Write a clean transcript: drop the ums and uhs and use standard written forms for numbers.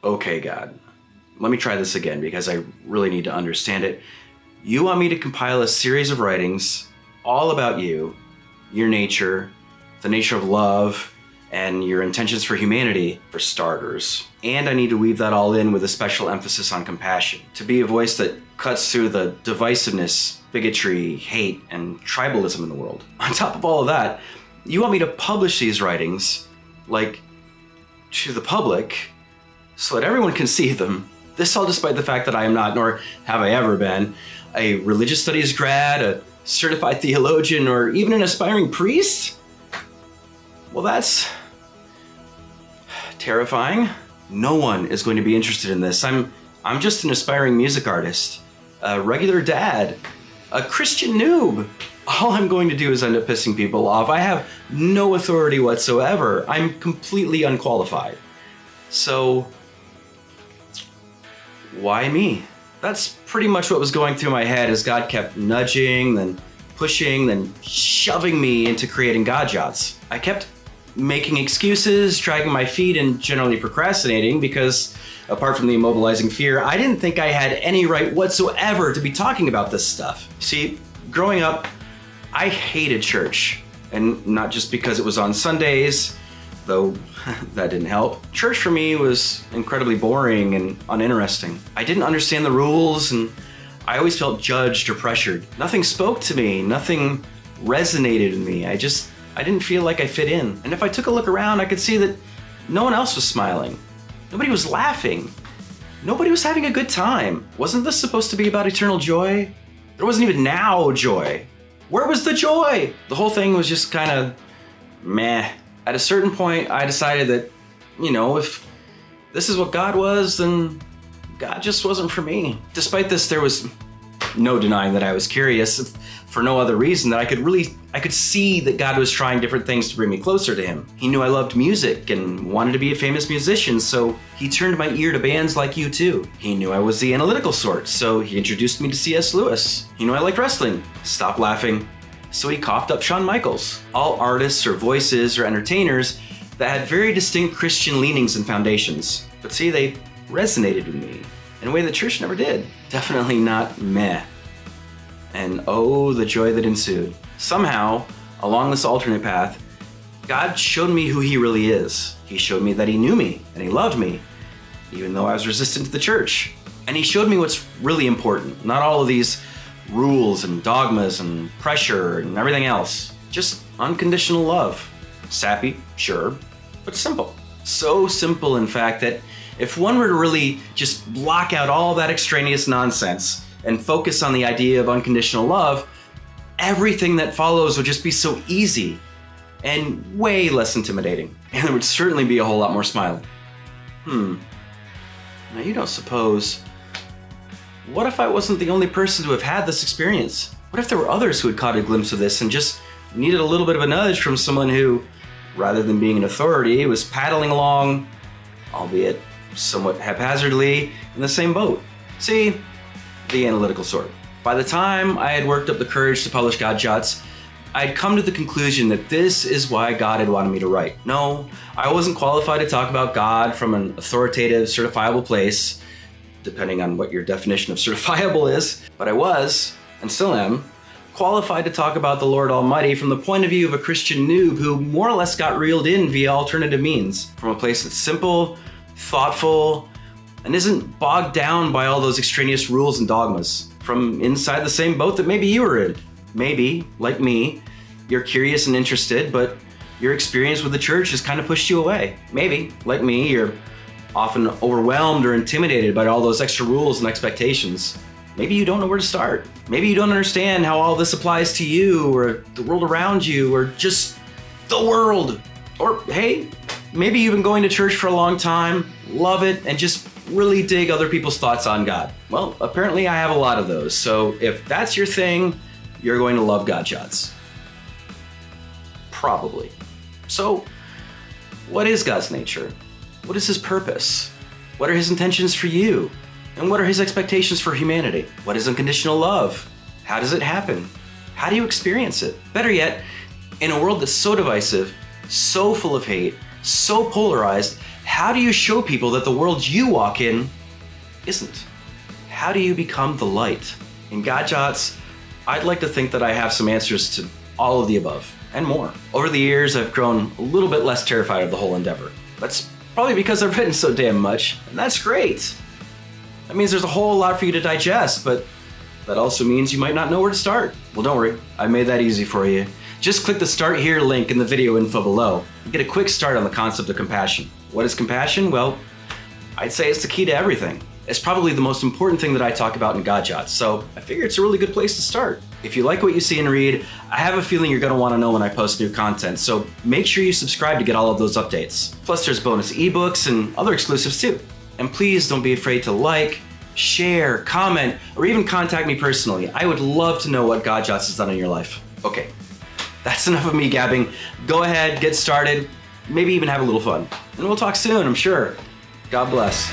Okay, God, let me try this again because I really need to understand it. You want me to compile a series of writings all about you, your nature, the nature of love, and your intentions for humanity, for starters. And I need to weave that all in with a special emphasis on compassion, to be a voice that cuts through the divisiveness, bigotry, hate, and tribalism in the world. On top of all of that, you want me to publish these writings, like, to the public, so that everyone can see them. This all despite the fact that I am not, nor have I ever been, a religious studies grad, a certified theologian, or even an aspiring priest? Well, that's terrifying. No one is going to be interested in this. I'm just an aspiring music artist, a regular dad, a Christian noob. All I'm going to do is end up pissing people off. I have no authority whatsoever. I'm completely unqualified. So, why me? That's pretty much what was going through my head as God kept nudging, then pushing, then shoving me into creating Jots. I kept making excuses, dragging my feet, and generally procrastinating because, apart from the immobilizing fear, I didn't think I had any right whatsoever to be talking about this stuff. See, growing up, I hated church, and not just because it was on Sundays, though that didn't help. Church for me was incredibly boring and uninteresting. I didn't understand the rules, and I always felt judged or pressured. Nothing spoke to me, nothing resonated in me. I didn't feel like I fit in. And if I took a look around, I could see that no one else was smiling. Nobody was laughing. Nobody was having a good time. Wasn't this supposed to be about eternal joy? There wasn't even now joy. Where was the joy? The whole thing was just kind of meh. At a certain point, I decided that, if this is what God was, then God just wasn't for me. Despite this, there was no denying that I was curious, for no other reason that I could see that God was trying different things to bring me closer to him. He knew I loved music and wanted to be a famous musician, so he turned my ear to bands like U2. He knew I was the analytical sort, so he introduced me to C.S. Lewis. He knew I liked wrestling. Stop laughing. So he coughed up Shawn Michaels. All artists or voices or entertainers that had very distinct Christian leanings and foundations. But see, they resonated with me in a way the church never did. Definitely not meh. And oh, the joy that ensued. Somehow, along this alternate path, God showed me who he really is. He showed me that he knew me and he loved me, even though I was resistant to the church. And he showed me what's really important. Not all of these rules and dogmas and pressure and everything else. Just unconditional love. Sappy, sure, but simple. So simple, in fact, that if one were to really just block out all that extraneous nonsense and focus on the idea of unconditional love, everything that follows would just be so easy and way less intimidating. And there would certainly be a whole lot more smiling. Now you don't suppose, what if I wasn't the only person to have had this experience? What if there were others who had caught a glimpse of this and just needed a little bit of a nudge from someone who, rather than being an authority, was paddling along, albeit somewhat haphazardly, in the same boat? See, the analytical sort. By the time I had worked up the courage to publish Jots, I had come to the conclusion that this is why God had wanted me to write. No, I wasn't qualified to talk about God from an authoritative, certifiable place, depending on what your definition of certifiable is, but I was, and still am, qualified to talk about the Lord Almighty from the point of view of a Christian noob who more or less got reeled in via alternative means, from a place that's simple, thoughtful, and isn't bogged down by all those extraneous rules and dogmas, from inside the same boat that maybe you were in. Maybe, like me, you're curious and interested, but your experience with the church has kind of pushed you away. Maybe, like me, you're often overwhelmed or intimidated by all those extra rules and expectations. Maybe you don't know where to start. Maybe you don't understand how all this applies to you or the world around you or just the world. Or hey, maybe you've been going to church for a long time, love it, and just really dig other people's thoughts on God. Well, apparently I have a lot of those. So if that's your thing, you're going to love Jots. Probably. So what is God's nature? What is his purpose? What are his intentions for you? And what are his expectations for humanity? What is unconditional love? How does it happen? How do you experience it? Better yet, in a world that's so divisive, so full of hate, so polarized, how do you show people that the world you walk in isn't? How do you become the light? In God Jots, I'd like to think that I have some answers to all of the above and more. Over the years, I've grown a little bit less terrified of the whole endeavor. That's probably because I've written so damn much, and that's great. That means there's a whole lot for you to digest, but that also means you might not know where to start. Well, don't worry, I made that easy for you. Just click the Start Here link in the video info below and get a quick start on the concept of compassion. What is compassion? Well, I'd say it's the key to everything. It's probably the most important thing that I talk about in God Jots, so I figure it's a really good place to start. If you like what you see and read, I have a feeling you're going to want to know when I post new content, so make sure you subscribe to get all of those updates. Plus there's bonus ebooks and other exclusives too. And please don't be afraid to like, share, comment, or even contact me personally. I would love to know what God Jots has done in your life. Okay, that's enough of me gabbing. Go ahead, get started, maybe even have a little fun. And we'll talk soon, I'm sure. God bless.